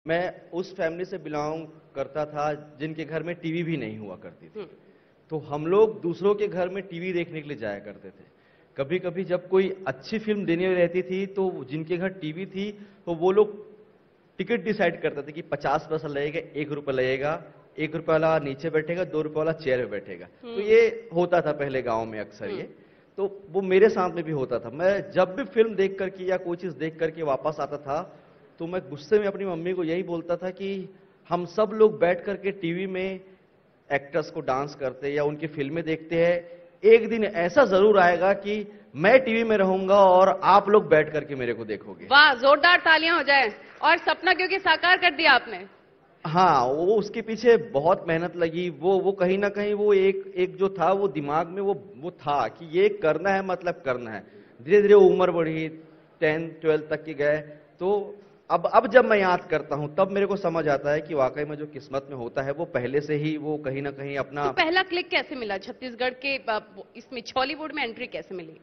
मैं उस फैमिली से बिलोंग करता था जिनके घर में टीवी भी नहीं हुआ करती थी। तो हम लोग दूसरों के घर में टीवी देखने के लिए जाया करते थे। कभी कभी जब कोई अच्छी फिल्म देने रहती थी तो जिनके घर टीवी थी तो वो लोग टिकट डिसाइड करते थे कि 50 पैसा लगेगा, 1 रुपया लगेगा, 1 रुपया वाला नीचे बैठेगा, 2 रुपये वाला चेयर पे बैठेगा। तो ये होता था पहले गांव में अक्सर ये। तो वो मेरे साथ में भी होता था। मैं जब भी फिल्म देख करके या कोई चीज देख करके वापस आता था तो मैं गुस्से में अपनी मम्मी को यही बोलता था कि हम सब लोग बैठ करके टीवी में एक्टर्स को डांस करते या उनकी फिल्में देखते हैं, एक दिन ऐसा जरूर आएगा कि मैं टीवी में रहूंगा और आप लोग बैठ करके मेरे को देखोगे। वाह, जोरदार तालियां हो जाए। और सपना क्योंकि साकार कर दिया आपने। हाँ, वो उसके पीछे बहुत मेहनत लगी। वो कहीं ना कहीं वो एक जो था वो दिमाग में वो था कि ये करना है, मतलब करना है। धीरे धीरे उम्र बढ़ी, 10th 12th तक की गए। तो अब जब मैं याद करता हूं तब मेरे को समझ आता है कि वाकई में जो किस्मत में होता है वो पहले से ही वो कहीं ना कहीं अपना। तो पहला क्लिक कैसे मिला छत्तीसगढ़ के इसमें बॉलीवुड में एंट्री कैसे मिली?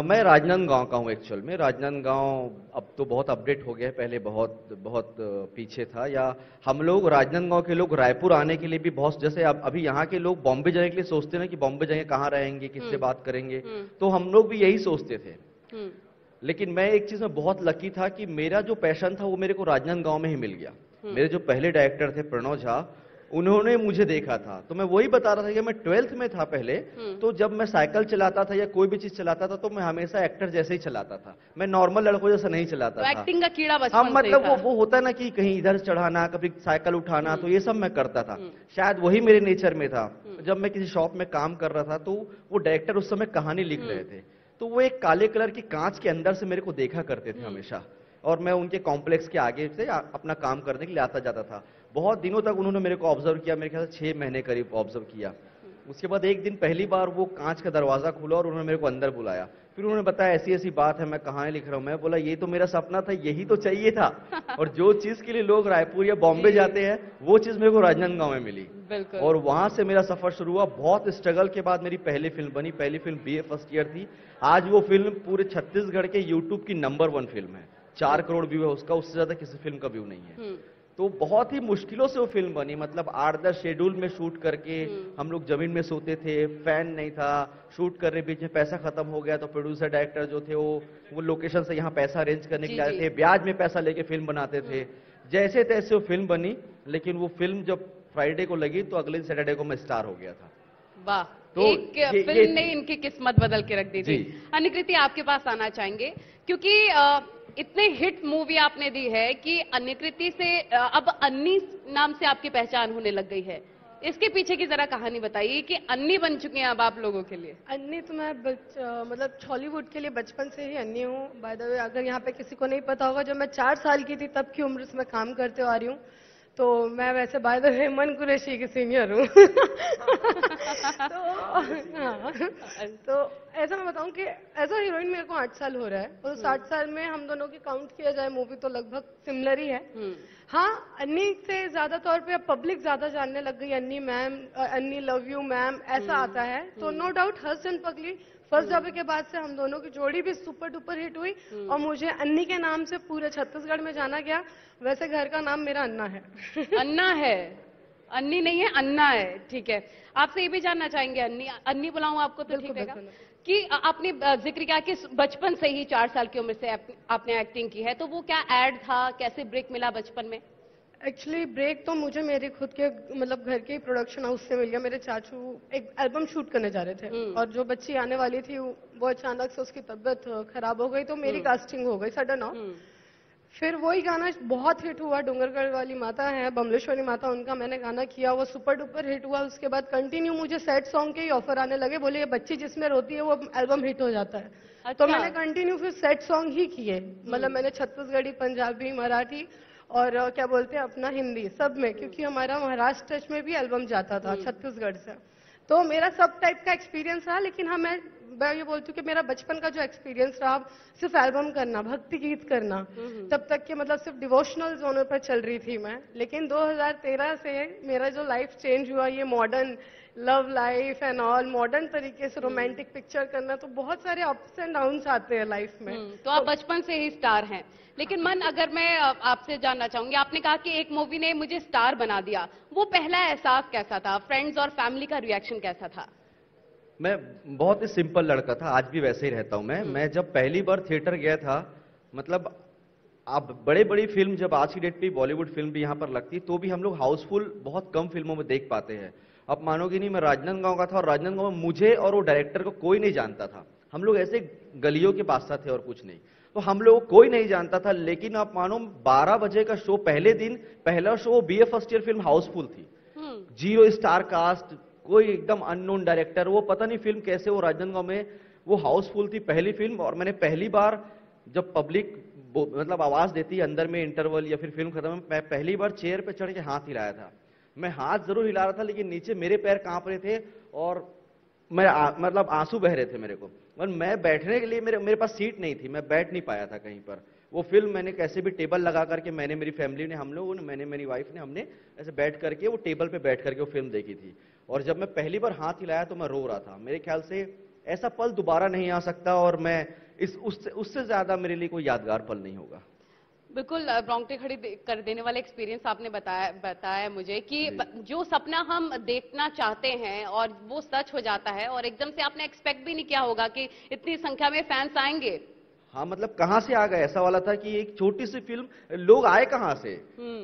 मैं राजनांदगांव का हूँ एक्चुअल में। राजनांदगांव अब तो बहुत अपडेट हो गया है, पहले बहुत बहुत पीछे था। या हम लोग राजनांदगांव के लोग रायपुर आने के लिए भी बहुत, जैसे अभी यहाँ के लोग बॉम्बे जाने के लिए सोचते ना कि बॉम्बे जाएंगे कहाँ रहेंगे, किससे बात करेंगे, तो हम लोग भी यही सोचते थे। लेकिन मैं एक चीज में बहुत लकी था कि मेरा जो पैशन था वो मेरे को राजनांदगांव में ही मिल गया। मेरे जो पहले डायरेक्टर थे प्रणव झा, उन्होंने मुझे देखा था। तो मैं वही बता रहा था कि मैं 12th में था पहले, तो जब मैं साइकिल चलाता था या कोई भी चीज चलाता था तो मैं हमेशा एक्टर जैसे ही चलाता था, मैं नॉर्मल लड़कों जैसा नहीं चलाता था। एक्टिंग का कीड़ा बचपन हाँ, से मतलब था। वो होता ना कि कहीं इधर चढ़ाना, कभी साइकिल उठाना, तो ये सब मैं करता था। शायद वही मेरे नेचर में था। जब मैं किसी शॉप में काम कर रहा था तो वो डायरेक्टर उस समय कहानी लिख रहे थे, तो वो एक काले कलर की कांच के अंदर से मेरे को देखा करते थे हमेशा। और मैं उनके कॉम्प्लेक्स के आगे से अपना काम करने के लिए आता जाता था। बहुत दिनों तक उन्होंने मेरे को ऑब्जर्व किया, मेरे ख्याल से 6 महीने करीब ऑब्जर्व किया। उसके बाद एक दिन पहली बार वो कांच का दरवाजा खुला और उन्होंने मेरे को अंदर बुलाया। फिर उन्होंने बताया ऐसी ऐसी बात है, मैं कहानी लिख रहा हूँ। मैं बोला ये तो मेरा सपना था, यही तो चाहिए था। और जो चीज के लिए लोग रायपुर या बॉम्बे जाते हैं वो चीज मेरे को राजनांदगांव में मिली। और वहां से मेरा सफर शुरू हुआ। बहुत स्ट्रगल के बाद मेरी पहली फिल्म बनी। पहली फिल्म बीए फर्स्ट ईयर थी। आज वो फिल्म पूरे छत्तीसगढ़ के यूट्यूब की नंबर 1 फिल्म है। 4 करोड़ व्यू है उसका, उससे ज्यादा किसी फिल्म का व्यू नहीं है। तो बहुत ही मुश्किलों से वो फिल्म बनी। मतलब 8-10 शेड्यूल में शूट करके हम लोग जमीन में सोते थे, फैन नहीं था, शूट कर रहे बीच में पैसा खत्म हो गया तो प्रोड्यूसर डायरेक्टर जो थे वो लोकेशन से यहाँ पैसा अरेंज करने के लिए आए थे, ब्याज में पैसा लेके फिल्म बनाते थे। जैसे तैसे वो फिल्म बनी। लेकिन वो फिल्म जब फ्राइडे को लगी तो अगले सैटरडे को मैं स्टार हो गया था। वाह, तो एक फिल्म ने इनकी किस्मत बदल के रख दी थी। अन्नीकृति, आपके पास आना चाहेंगे क्योंकि इतने हिट मूवी आपने दी है कि अन्नीकृति से अब अन्नी नाम से आपकी पहचान होने लग गई है। इसके पीछे की जरा कहानी बताइए कि अन्नी बन चुकी हैं अब आप लोगों के लिए। अन्नी तो मैं मतलब हॉलीवुड के लिए बचपन से ही अन्नी हूँ। बाय द वे, अगर यहाँ पे किसी को नहीं पता होगा, जब मैं 4 साल की थी तब की उम्र से मैं काम करते आ रही हूँ। तो मैं वैसे by the way Hemant Qureshi की सीनियर हूँ। तो हाँ, तो ऐसा मैं बताऊं कि एज अ हीरोइन मेरे को 8 साल हो रहा है। और 60 साल में हम दोनों की काउंट किया जाए मूवी तो लगभग सिमिलर ही है। हाँ, अन्नी से ज्यादा तौर पे अब पब्लिक ज्यादा जानने लग गई। अन्नी मैम, अन्नी लव यू मैम, ऐसा आता है। तो नो डाउट हंस एंड पगली फर्स्ट डबे के बाद से हम दोनों की जोड़ी भी सुपर डुपर हिट हुई और मुझे अन्नी के नाम से पूरे छत्तीसगढ़ में जाना गया। वैसे घर का नाम मेरा अन्ना है। अन्ना है, अन्नी नहीं है, अन्ना है। ठीक है, आपसे ये भी जानना चाहेंगे, अन्नी अन्नी बुलाऊं आपको तो ठीक रहेगा? कि आपने जिक्र किया कि बचपन से ही 4 साल की उम्र से आपने एक्टिंग की है, तो वो क्या एड था, कैसे ब्रेक मिला बचपन में? एक्चुअली ब्रेक तो मुझे मेरे खुद के मतलब घर के प्रोडक्शन हाउस से मिल गया। मेरे चाचू एक एल्बम शूट करने जा रहे थे और जो बच्ची आने वाली थी वो अचानक से उसकी तबीयत खराब हो गई, तो मेरी कास्टिंग हो गई सडन ऑफ। फिर वही गाना बहुत हिट हुआ। डूंगरगढ़ वाली माता है, बमलेश्वरी माता, उनका मैंने गाना किया, वो सुपर डुपर हिट हुआ। उसके बाद कंटिन्यू मुझे सैड सॉन्ग के ही ऑफर आने लगे। बोले ये बच्ची जिसमें रोती है वो एल्बम हिट हो जाता है। अच्छा। तो मैंने कंटिन्यू फिर सैड सॉन्ग ही किए। मतलब मैंने छत्तीसगढ़ी, पंजाबी, मराठी और क्या बोलते हैं अपना हिंदी, सब में, क्योंकि हमारा महाराष्ट्र टच में भी एल्बम जाता था छत्तीसगढ़ से। तो मेरा सब टाइप का एक्सपीरियंस रहा। लेकिन हाँ, मैं मैं ये बोलती हूँ कि मेरा बचपन का जो एक्सपीरियंस रहा सिर्फ एल्बम करना, भक्ति गीत करना, तब तक के मतलब सिर्फ डिवोशनल जोनर पर चल रही थी मैं। लेकिन 2013 से मेरा जो लाइफ चेंज हुआ, ये modern love life and all, modern तरीके से रोमांटिक पिक्चर करना, तो बहुत सारे अप्स एंड डाउन्स आते हैं लाइफ में। तो आप बचपन से ही स्टार हैं। लेकिन मन, अगर मैं आपसे जानना चाहूंगी, आपने कहा कि एक मूवी ने मुझे स्टार बना दिया, वो पहला एहसास कैसा था? फ्रेंड्स और फैमिली का रिएक्शन कैसा था? मैं बहुत ही सिंपल लड़का था, आज भी वैसे ही रहता हूं मैं जब पहली बार थिएटर गया था, मतलब आप बड़े बड़ी फिल्म जब आज की डेट पे बॉलीवुड फिल्म भी यहाँ पर लगती, तो भी हम लोग हाउसफुल बहुत कम फिल्मों में देख पाते हैं। आप मानोगे नहीं, मैं राजनांदगांव का था और राजनांदगांव में मुझे और वो डायरेक्टर को कोई नहीं जानता था। हम लोग ऐसे गलियों के बादशाह थे और कुछ नहीं, तो हम लोग को कोई नहीं जानता था। लेकिन आप मानो 12 बजे का शो, पहले दिन पहला show, BA first year film Housefull थी, 0 स्टार कास्ट, कोई एकदम अननोन डायरेक्टर, वो पता नहीं फिल्म कैसे वो राजनांदगांव में वो हाउसफुल थी, पहली फिल्म। और मैंने पहली बार जब पब्लिक मतलब आवाज देती है अंदर में इंटरवल या फिर फिल्म खत्म, मैं पहली बार चेयर पे चढ़ के हाथ हिलाया था। मैं हाथ जरूर हिला रहा था लेकिन नीचे मेरे पैर कांप रहे थे और मैं मतलब आंसू बह रहे थे मेरे को। और मैं बैठने के लिए मेरे पास सीट नहीं थी, मैं बैठ नहीं पाया था कहीं पर। वो फिल्म मैंने कैसे भी टेबल लगा करके, मैंने, मेरी फैमिली ने, हम लोगों ने, मैंने, मेरी वाइफ ने, हमने ऐसे बैठ करके वो टेबल पे बैठ करके वो फिल्म देखी थी। और जब मैं पहली बार हाथ हिलाया तो मैं रो रहा था। मेरे ख्याल से ऐसा पल दोबारा नहीं आ सकता और मैं उससे ज्यादा मेरे लिए कोई यादगार पल नहीं होगा। बिल्कुल रोंगटे खड़ी कर देने वाला एक्सपीरियंस आपने बताया मुझे कि जो सपना हम देखना चाहते हैं और वो सच हो जाता है, और एकदम से आपने एक्सपेक्ट भी नहीं किया होगा कि इतनी संख्या में फैंस आएंगे। हाँ, मतलब कहां से आ गए, ऐसा वाला था कि एक छोटी सी फिल्म, लोग आए कहां से।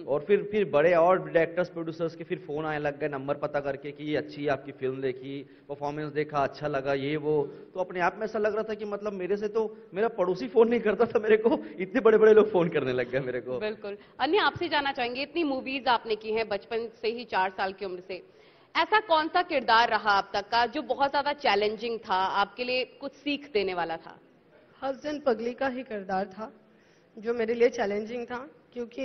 और फिर बड़े और डायरेक्टर्स प्रोड्यूसर्स के फिर फोन आने लग गए, नंबर पता करके कि ये अच्छी है आपकी फिल्म, देखी, परफॉर्मेंस देखा, अच्छा लगा, ये वो। तो अपने आप में ऐसा लग रहा था कि मतलब मेरे से तो मेरा पड़ोसी फोन नहीं करता था मेरे को, इतने बड़े बड़े लोग फोन करने लग गए मेरे को। बिल्कुल। अन्य, आपसे जानना चाहेंगे, इतनी मूवीज आपने की हैं बचपन से ही, 4 साल की उम्र से, ऐसा कौन सा किरदार रहा अब तक का जो बहुत ज्यादा चैलेंजिंग था, आपके लिए कुछ सीख देने वाला था? हसन पगली का ही किरदार था जो मेरे लिए चैलेंजिंग था, क्योंकि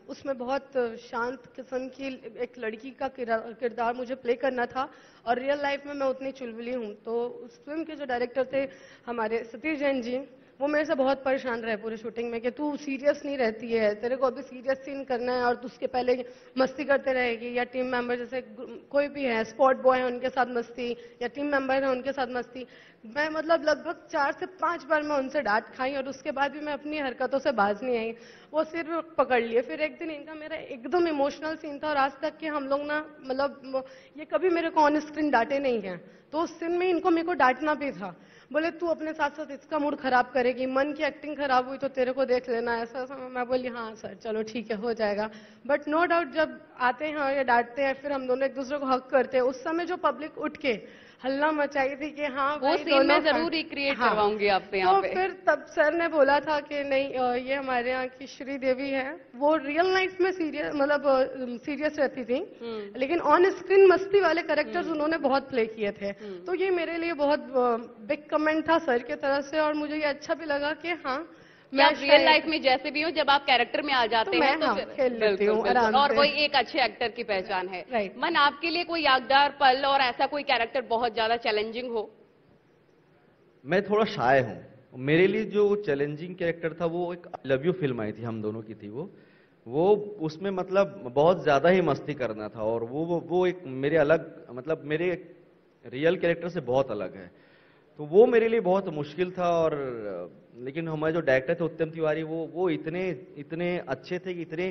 उसमें बहुत शांत किस्म की एक लड़की का किरदार मुझे प्ले करना था और रियल लाइफ में मैं उतनी चुलबुली हूँ। तो उस फिल्म के जो डायरेक्टर थे हमारे सतीश जैन जी, वो मेरे से बहुत परेशान रहे पूरे शूटिंग में कि तू सीरियस नहीं रहती है, तेरे को अभी सीरियस सीन करना है और तू उसके पहले मस्ती करते रहेगी, या टीम मेंबर जैसे कोई भी है, स्पॉट बॉय है उनके साथ मस्ती, या टीम मेंबर है उनके साथ मस्ती। मैं मतलब लगभग 4 से 5 बार मैं उनसे डांट खाई और उसके बाद भी मैं अपनी हरकतों से बाज नहीं आई, वो सिर पकड़ लिए। फिर एक दिन इनका मेरा एकदम इमोशनल सीन था और आज तक कि हम लोग ना, मतलब ये कभी मेरे को ऑन स्क्रीन डांटे नहीं है, तो उस सीन में इनको मेरे को डांटना भी था। बोले तू अपने साथ साथ इसका मूड खराब करेगी, मन की एक्टिंग खराब हुई तो तेरे को देख लेना, ऐसा ऐसा। मैं बोली हाँ सर चलो ठीक है, हो जाएगा। बट नो डाउट जब आते हैं और ये डांटते हैं, फिर हम दोनों एक दूसरे को हक करते हैं, उस समय जो पब्लिक उठ के हल्ला मचाई थी कि हाँ वो सीन मैं जरूर रिक्रिएट करवाऊंगी आपसे यहाँ पे। तो फिर तब सर ने बोला था कि नहीं, ये हमारे यहाँ की श्री देवी है, वो रियल लाइफ में सीरियस, मतलब सीरियस रहती थी, लेकिन ऑन स्क्रीन मस्ती वाले कैरेक्टर्स उन्होंने बहुत प्ले किए थे। तो ये मेरे लिए बहुत बिग कमेंट था सर की तरफ से, और मुझे ये अच्छा भी लगा कि हाँ मैं रियल लाइफ में जैसे भी हूँ, जब आप कैरेक्टर में आ जाते हैं तो फिर खेल लेती हूँ और वही एक अच्छे एक्टर की पहचान है। राइट। मन, आपके लिए कोई यादगार पल और ऐसा कोई कैरेक्टर बहुत ज्यादा चैलेंजिंग हो? मैं थोड़ा शाय हूँ, मेरे लिए जो चैलेंजिंग कैरेक्टर था वो एक आई लव यू फिल्म आई थी, हम दोनों की थी वो उसमें मतलब बहुत ज्यादा ही मस्ती करना था और वो एक मेरे अलग, मतलब मेरे रियल कैरेक्टर से बहुत अलग है, तो वो मेरे लिए बहुत मुश्किल था। और लेकिन हमारे जो डायरेक्टर थे उत्तम तिवारी, वो इतने अच्छे थे कि इतने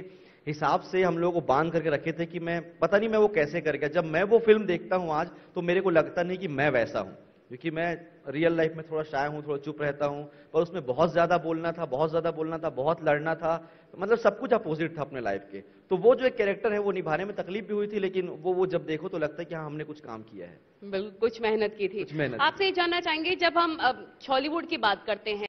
हिसाब से हम लोगों को बांध करके रखे थे कि मैं पता नहीं मैं वो कैसे कर गया। जब मैं वो फिल्म देखता हूं आज तो मेरे को लगता नहीं कि मैं वैसा हूं, क्योंकि मैं रियल लाइफ में थोड़ा शाय हूं, थोड़ा चुप रहता हूं, पर उसमें बहुत ज्यादा बोलना था, बहुत लड़ना था, मतलब सब कुछ अपोजिट था अपने लाइफ के। तो वो जो एक कैरेक्टर है वो निभाने में तकलीफ भी हुई थी, लेकिन वो जब देखो तो लगता है कि हाँ हमने कुछ काम किया है, बिल्कुल कुछ मेहनत की थी। कुछ मेहनत। आपसे ये जानना चाहेंगे, जब हम हॉलीवुड की बात करते हैं